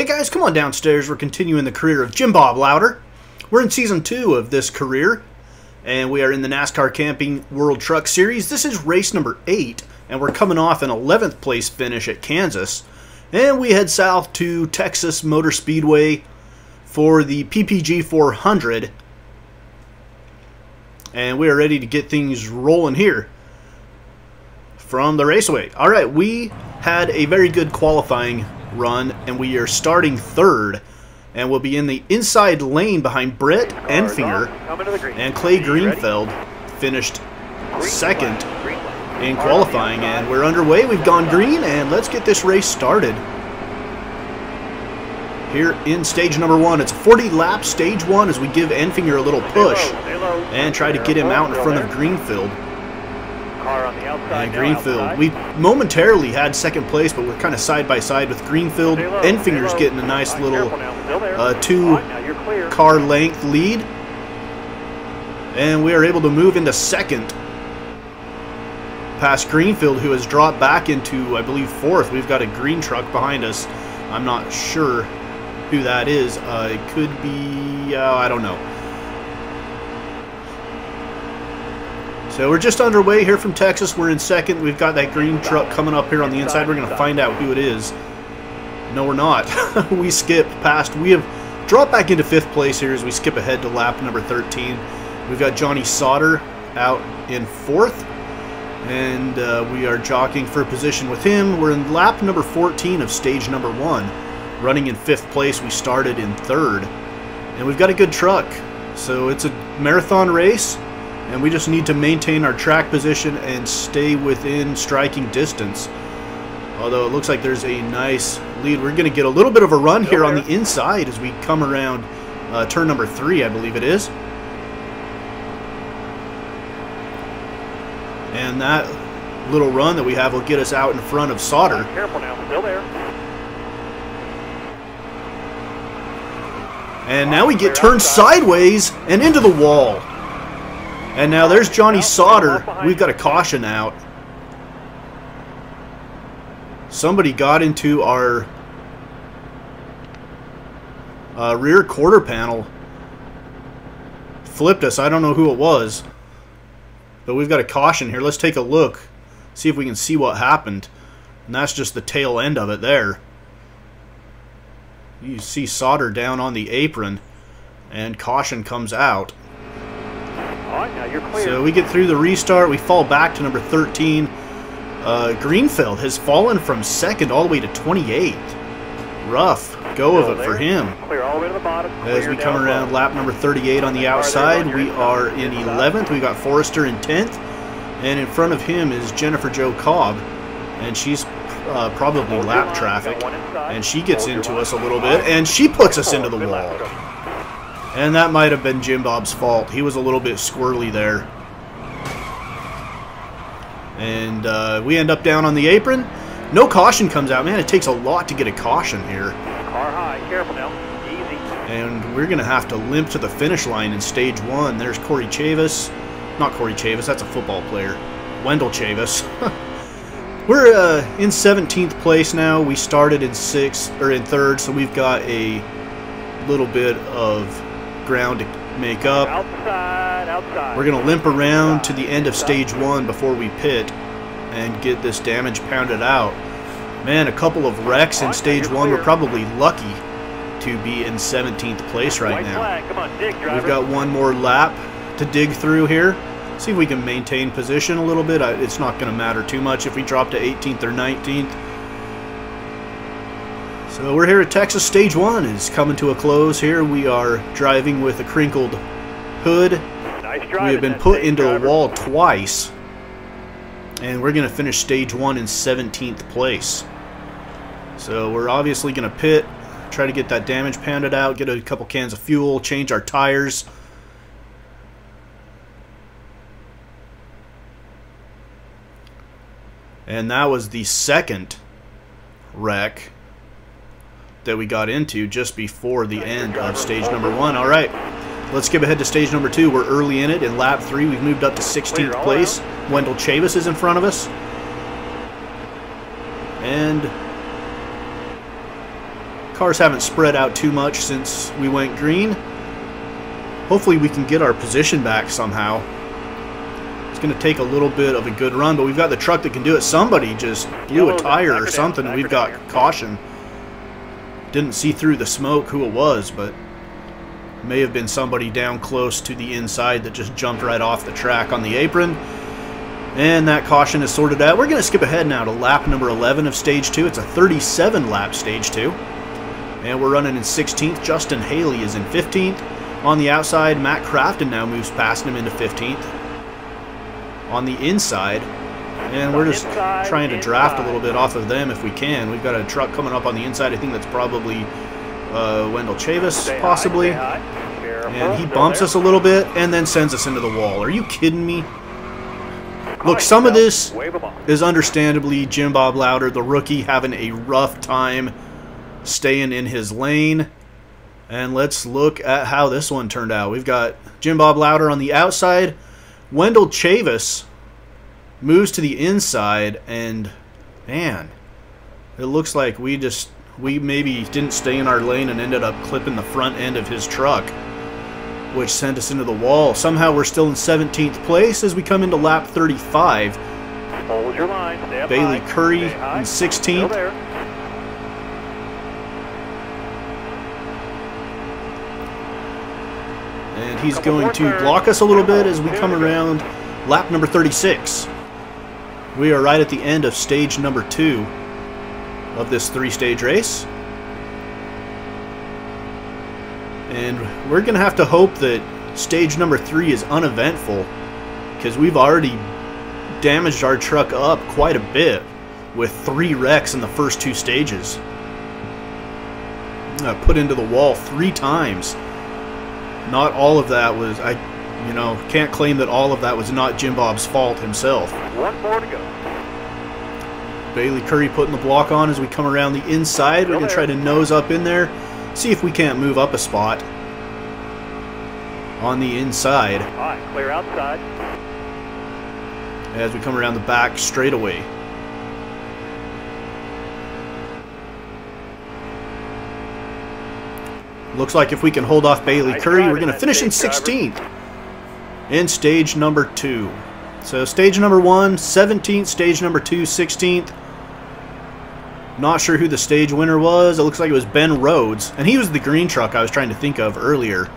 Hey guys, come on downstairs. We're continuing the career of Jim Bob Lowder. We're in Season 2 of this career, and we are in the NASCAR Camping World Truck Series. This is race number 8, and we're coming off an 11th place finish at Kansas. And we head south to Texas Motor Speedway for the PPG 400. And we are ready to get things rolling here from the raceway. Alright, we had a very good qualifying run, and we are starting third, and we'll be in the inside lane behind Brett Enfinger, and Clay Greenfield finished second in qualifying, and we're underway. We've gone green, and let's get this race started here in stage number 1. It's a 40-lap stage 1 as we give Enfinger a little push and try to get him out in front of Greenfield. And Greenfield, we momentarily had second place, but we're kind of side by side with Greenfield. Enfinger's getting a nice little 2-car length lead, and we are able to move into second past Greenfield, who has dropped back into, I believe, fourth. We've got a green truck behind us. I'm not sure who that is. It could be, I don't know. So we're just underway here from Texas. We're in second. We've got that green truck coming up here on the inside. We're going to find out who it is. No, we're not. We skipped past. We have dropped back into 5th place here as we skip ahead to lap number 13. We've got Johnny Sauter out in 4th. And we are jockeying for position with him. We're in lap number 14 of stage number 1. Running in 5th place. We started in 3rd. And we've got a good truck. So it's a marathon race, and we just need to maintain our track position and stay within striking distance. Although it looks like there's a nice lead. We're going to get a little bit of a run here on the inside as we come around turn number 3, I believe it is. And that little run that we have will get us out in front of Sauter. Careful now, still there. And now we get turned sideways and into the wall. And now there's Johnny Sauter. We've got a caution out. Somebody got into our rear quarter panel. Flipped us. I don't know who it was. But we've got a caution here. Let's take a look. See if we can see what happened. And that's just the tail end of it there. You see Sauter down on the apron. And caution comes out. Now you're clear. So we get through the restart. We fall back to number 13. Greenfield has fallen from 2nd all the way to 28th. Rough go of it for him. Clear all the way to the bottom. As we come around lap number 38 on the outside, we are in 11th. We got Forrester in 10th. And in front of him is Jennifer Jo Cobb. And she's probably lap traffic. And she gets into us a little bit. And she puts us into the wall. And that might have been Jim Bob's fault. He was a little bit squirrely there. And we end up down on the apron. No caution comes out. Man, it takes a lot to get a caution here. Car high. Careful now. Easy. And we're going to have to limp to the finish line in stage 1. There's Corey Chavis. Not Corey Chavis. That's a football player. Wendell Chavis. We're in 17th place now. We started in 3rd, so we've got a little bit of ground to make up. Outside. We're going to limp around to the end of stage 1 before we pit and get this damage pounded out. Man, a couple of wrecks in stage 1. We're probably lucky to be in 17th place right now. Come on, dig, driver. We've got one more lap to dig through here. See if we can maintain position a little bit. It's not going to matter too much if we drop to 18th or 19th. So we're here at Texas. Stage 1 is coming to a close here. We are driving with a crinkled hood. Nice We have been put into the wall twice. And we're going to finish stage 1 in 17th place. So we're obviously going to pit, try to get that damage pounded out, get a couple cans of fuel, change our tires. And that was the second wreck that we got into just before the end of stage number 1. Alright, let's skip ahead to stage number 2. We're early in it. In lap 3, we've moved up to 16th place. Wendell Chavis is in front of us. And Cars haven't spread out too much since we went green. Hopefully we can get our position back somehow. It's going to take a little bit of a good run, but we've got the truck that can do it. Somebody just blew a tire or something, and we've got caution. Didn't see through the smoke who it was, but may have been somebody down close to the inside that just jumped right off the track on the apron. And that caution is sorted out. We're going to skip ahead now to lap number 11 of Stage 2. It's a 37-lap Stage 2. And we're running in 16th. Justin Haley is in 15th. On the outside, Matt Crafton now moves past him into 15th. On the inside, and we're just trying to draft a little bit off of them if we can. We've got a truck coming up on the inside. I think that's probably Wendell Chavis, possibly. And he bumps us a little bit and then sends us into the wall. Are you kidding me? Look, some of this is understandably Jim Bob Lowder, the rookie, having a rough time staying in his lane. And let's look at how this one turned out. We've got Jim Bob Lowder on the outside. Wendell Chavis moves to the inside, and man, it looks like we maybe didn't stay in our lane and ended up clipping the front end of his truck, which sent us into the wall. Somehow we're still in 17th place as we come into lap 35. Hold your line. Stay up Bailey high. Curry Stay high. in Still 16th. there. And he's going to block us a little bit as we come around lap number 36. We are right at the end of stage number 2 of this 3-stage race. And we're going to have to hope that stage number 3 is uneventful, because we've already damaged our truck up quite a bit with 3 wrecks in the first 2 stages. Put into the wall 3 times. Not all of that was, can't claim that all of that was not Jim Bob's fault himself. 1 more to go. Bailey Curry putting the block on as we come around the inside. We're going to try to nose up in there, see if we can't move up a spot on the inside. All right, clear outside. As we come around the back straightaway. Looks like if we can hold off Bailey Curry, we're going to finish in 16th in stage number 2. So stage number 1, 17th, stage number 2, 16th. Not sure who the stage winner was. It looks like it was Ben Rhodes, and he was the green truck I was trying to think of earlier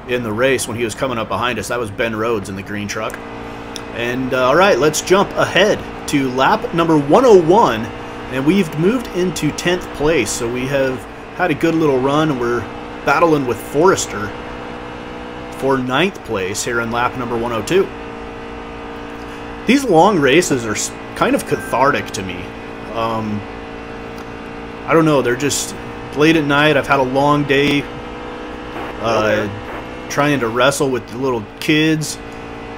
in the race when he was coming up behind us. That was Ben Rhodes in the green truck. And all right, let's jump ahead to lap number 101, and we've moved into 10th place. So we have had a good little run, and we're battling with Forrester for 9th place here in lap number 102. These long races are kind of cathartic to me. I don't know, they're just late at night. I've had a long day trying to wrestle with the little kids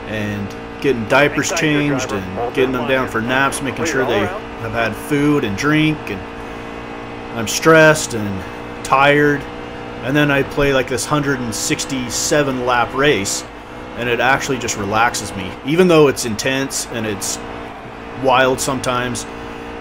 and getting diapers changed and getting them down for naps, making sure they have had food and drink, and I'm stressed and tired. And then I play like this 167 lap race, and it actually just relaxes me. Even though it's intense and it's wild sometimes,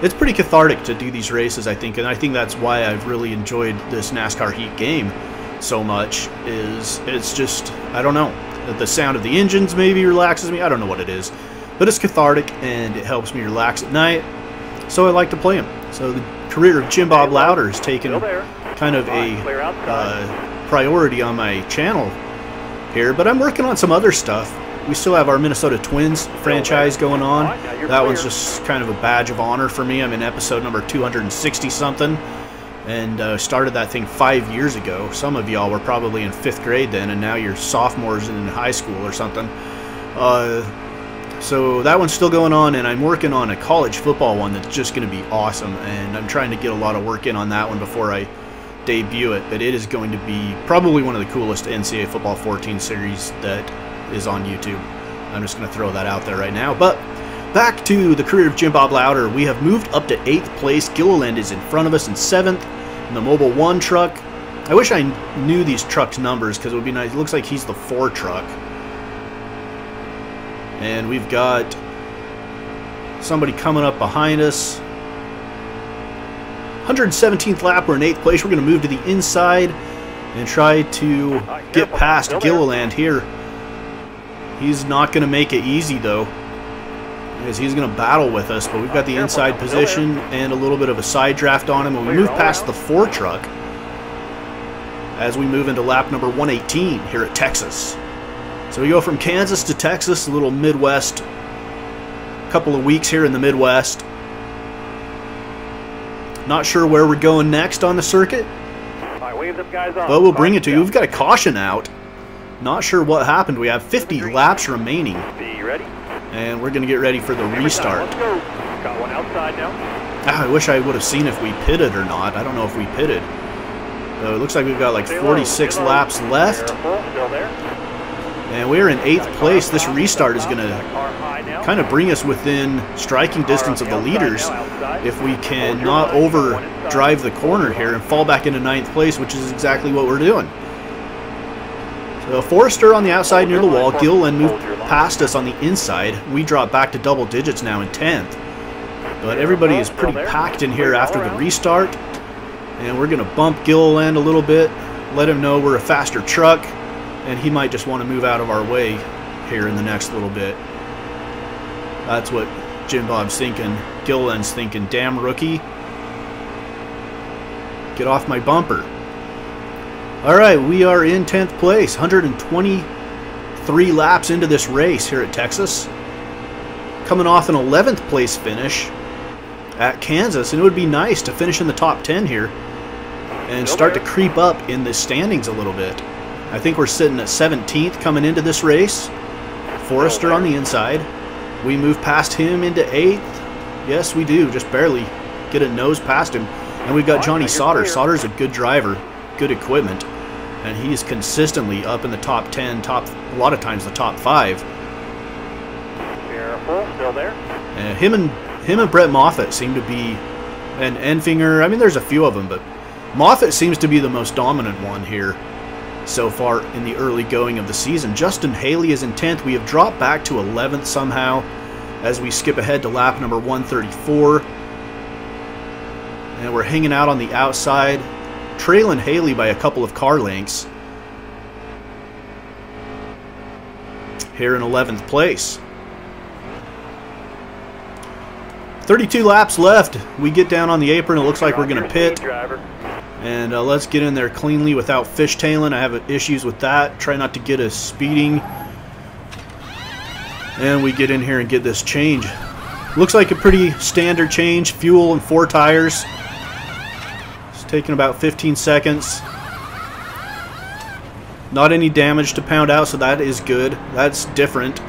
it's pretty cathartic to do these races, I think. And I think that's why I've really enjoyed this NASCAR Heat game so much. It's just, I don't know, the sound of the engines maybe relaxes me. I don't know what it is, but it's cathartic and it helps me relax at night, so I like to play them. So the career of Jim Bob Lowder has taken kind of a priority on my channel here, but I'm working on some other stuff. We still have our Minnesota Twins franchise going on. That one's just kind of a badge of honor for me. I'm in episode number 260 something, and started that thing 5 years ago. Some of y'all were probably in 5th grade then, and now you're sophomores in high school or something. So that one's still going on, and I'm working on a college football one that's just going to be awesome, and I'm trying to get a lot of work in on that one before I debut it. But it is going to be probably one of the coolest NCAA Football 14 series that is on YouTube. I'm just going to throw that out there right now. But back to the career of Jim Bob Lowder. We have moved up to 8th place. Gilliland is in front of us in 7th in the Mobile 1 truck. I wish I knew these trucks' numbers, because it would be nice. It looks like he's the 4 truck. And we've got somebody coming up behind us. 117th lap, we're in 8th place. We're going to move to the inside and try to get past Gilliland here. He's not going to make it easy, though, because he's going to battle with us. But we've got the inside position and a little bit of a side draft on him. And we move past the 4 truck as we move into lap number 118 here at Texas. So we go from Kansas to Texas, a little Midwest, couple of weeks here in the Midwest. Not sure where we're going next on the circuit, but we'll bring it to you. We've got a caution out. Not sure what happened. We have 50 laps remaining, and we're going to get ready for the restart. Got one outside now. I wish I would have seen if we pitted or not. I don't know if we pitted. So it looks like we've got like 46 laps left. And we're in 8th place. This restart is going to kind of bring us within striking distance of the leaders if we can not overdrive the corner here and fall back into 9th place, which is exactly what we're doing. So Forrester on the outside near the wall. Gilliland moved past us on the inside. We drop back to double digits now in 10th. But everybody is pretty packed in here after the restart. And we're going to bump Gilliland a little bit, let him know we're a faster truck, and he might just want to move out of our way here in the next little bit. That's what Jim Bob's thinking. Gilliland's thinking, damn rookie, get off my bumper. Alright, we are in 10th place, 123 laps into this race here at Texas. Coming off an 11th place finish at Kansas, and it would be nice to finish in the top 10 here and start to creep up in the standings a little bit. I think we're sitting at 17th coming into this race. Forrester on the inside. We move past him into 8th. Yes, we do. Just barely get a nose past him. And we've got Johnny Sauter. Sauter's a good driver, good equipment, and he's consistently up in the top 10, a lot of times the top 5. Careful, still there. And him and Brett Moffitt seem to be, and Enfinger, I mean there's a few of them, but Moffitt seems to be the most dominant one here so far in the early going of the season. Justin Haley is in 10th. We have dropped back to 11th somehow as we skip ahead to lap number 134. And we're hanging out on the outside, trailing Haley by a couple of car lengths here in 11th place. 32 laps left. We get down on the apron. It looks like we're going to pit. And let's get in there cleanly without fishtailing. I have issues with that. Try not to get us speeding. And we get in here and get this change. Looks like a pretty standard change. Fuel and 4 tires. It's taking about 15 seconds. Not any damage to pound out, so that is good. That's different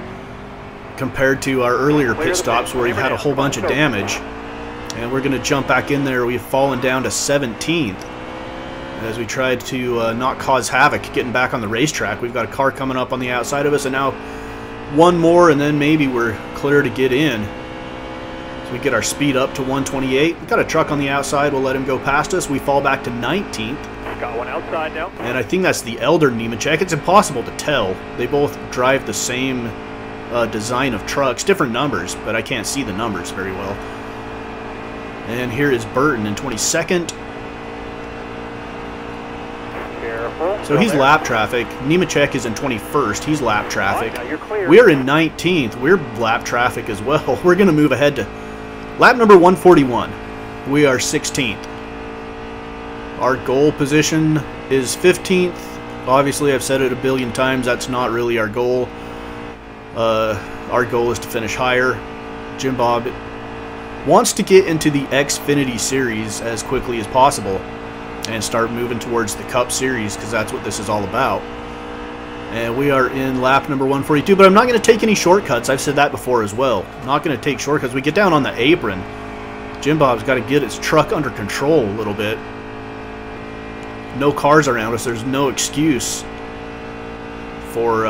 compared to our earlier pit stops where we've had a whole bunch of damage. And we're going to jump back in there. We've fallen down to 17th as we tried to not cause havoc getting back on the racetrack. We've got a car coming up on the outside of us, and now one more, and then maybe we're clear to get in. So we get our speed up to 128. We've got a truck on the outside. We'll let him go past us. We fall back to 19th. Got one outside now. And I think that's the elder Nemechek. It's impossible to tell. They both drive the same design of trucks, different numbers, but I can't see the numbers very well. And here is Burton in 22nd. So he's lap traffic. Nemechek is in 21st. He's lap traffic. We're in 19th. We're lap traffic as well. We're going to move ahead to lap number 141. We are 16th. Our goal position is 15th. Obviously, I've said it a billion times. That's not really our goal. Our goal is to finish higher. Jim Bob wants to get into the Xfinity Series as quickly as possible and start moving towards the Cup Series, because that's what this is all about. And we are in lap number 142, but I'm not going to take any shortcuts. I've said that before as well. I'm not going to take shortcuts. We get down on the apron. Jim Bob's got to get his truck under control a little bit. No cars around us. There's no excuse for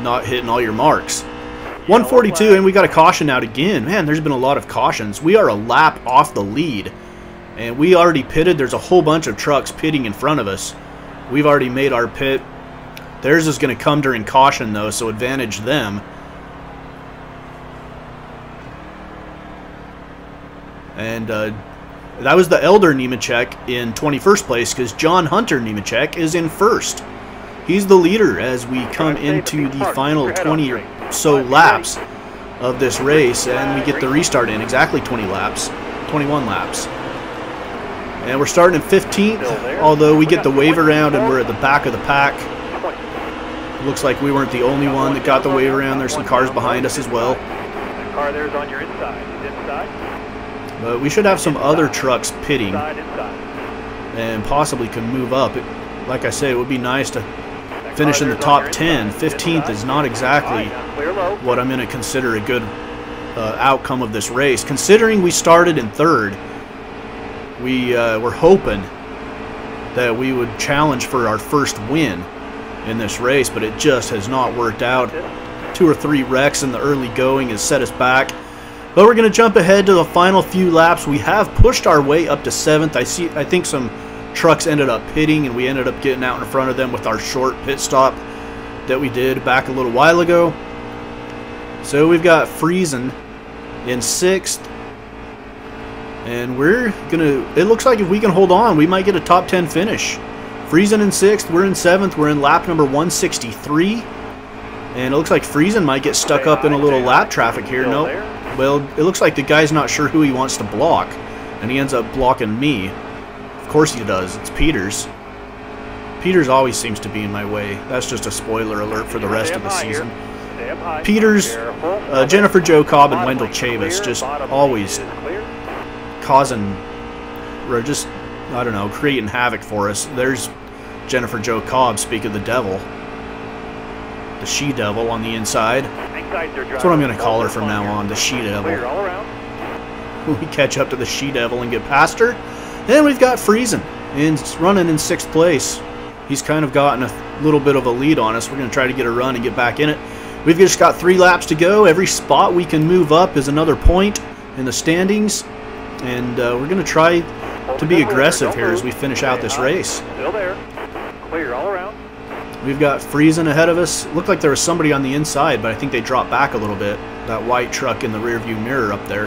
not hitting all your marks. 142, and we got a caution out again. Man, there's been a lot of cautions. We are a lap off the lead, and we already pitted. There's a whole bunch of trucks pitting in front of us. We've already made our pit. Theirs is going to come during caution, though, so advantage them. And that was the elder Nemechek in 21st place, because John Hunter Nemechek is in first. He's the leader as we come into the final 20 or so laps of this race, and we get the restart in exactly 21 laps. And we're starting in 15th, although we get the wave around and we're at the back of the pack. Looks like we weren't the only one that got the wave around. There's some cars behind us as well. The car there is on your inside. He's inside. But we should have some other trucks pitting and possibly can move up. Like I said, it would be nice to finish in the top 10. 15th is not exactly what I'm going to consider a good outcome of this race. Considering we started in third, we were hoping that we would challenge for our first win in this race, but it just has not worked out. 2 or 3 wrecks in the early going has set us back. But we're going to jump ahead to the final few laps. We have pushed our way up to 7th. I think some trucks ended up pitting, and we ended up getting out in front of them with our short pit stop that we did back a little while ago. So we've got Friesen in 6th. And we're going to, it looks like if we can hold on, we might get a top 10 finish. Friesen in 6th, we're in 7th, we're in lap number 163. And it looks like Friesen might get stuck up in a little lap traffic here. Nope. Well, it looks like the guy's not sure who he wants to block, and he ends up blocking me. Of course he does. It's Peters. Peters always seems to be in my way. That's just a spoiler alert for the rest of the season. Peters, Jennifer Jo Cobb, and Wendell Chavis just always causing, or just, I don't know, creating havoc for us. There's Jennifer Jo Cobb, speak of the devil. The she-devil on the inside. That's what I'm going to call her from now on, the she-devil. We catch up to the she-devil and get past her. And we've got Friesen running in 6th place. He's kind of gotten a little bit of a lead on us. We're going to try to get a run and get back in it. We've just got 3 laps to go. Every spot we can move up is another point in the standings. And we're going to try to be aggressive here as we finish out this race. Still there. Clear all around. We've got Friesen ahead of us. Looked like there was somebody on the inside, but I think they dropped back a little bit. That white truck in the rearview mirror up there.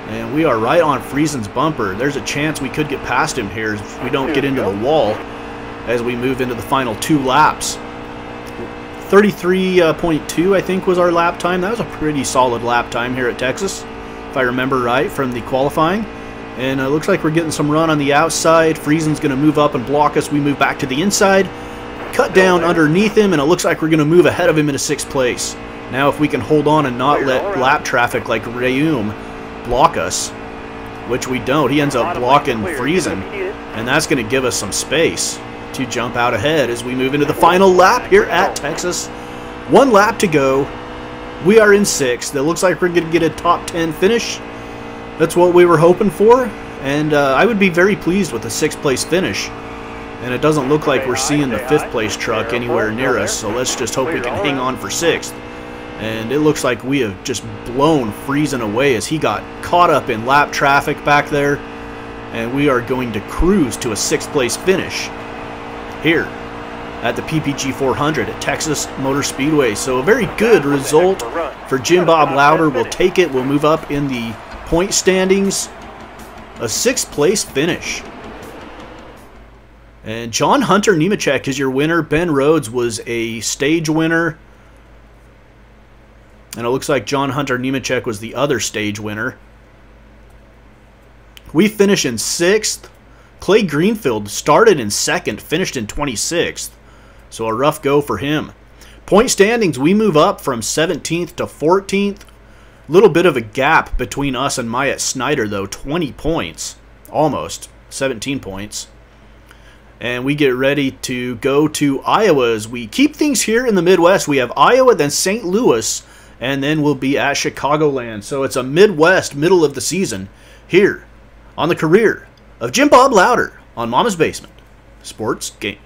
And we are right on Friesen's bumper. There's a chance we could get past him here if we don't get into the wall as we move into the final 2 laps. 33.2 I think was our lap time. That was a pretty solid lap time here at Texas, if I remember right from the qualifying. And it looks like we're getting some run on the outside. Friesen's going to move up and block us. We move back to the inside, cut down underneath him, and it looks like we're going to move ahead of him into 6th place. Now if we can hold on and not let lap traffic like Rayum block us, which we don't. He ends up blocking Friesen, and that's going to give us some space to jump out ahead as we move into the final lap here at Texas. 1 lap to go. We are in 6th. It looks like we're going to get a top 10 finish. That's what we were hoping for, and I would be very pleased with a 6th place finish. And it doesn't look like we're seeing the 5th place truck anywhere near us, so let's just hope we can hang on for 6th. And it looks like we have just blown Friesen away as he got caught up in lap traffic back there. And we are going to cruise to a 6th place finish here at the PPG 400 at Texas Motor Speedway. So a very good result for Jim Bob Lowder. We'll take it. We'll move up in the point standings. A 6th place finish. And John Hunter Nemechek is your winner. Ben Rhodes was a stage winner. And it looks like John Hunter Nemechek was the other stage winner. We finish in 6th. Clay Greenfield started in 2nd, finished in 26th. So a rough go for him. Point standings, we move up from 17th to 14th. Little bit of a gap between us and Myatt Snyder, though. 20 points. Almost. 17 points. And we get ready to go to Iowa as we keep things here in the Midwest. We have Iowa, then St. Louis, and then we'll be at Chicagoland. So it's a Midwest, middle of the season, here on the career of Jim Bob Lowder on Mama's Basement Sports Gaming.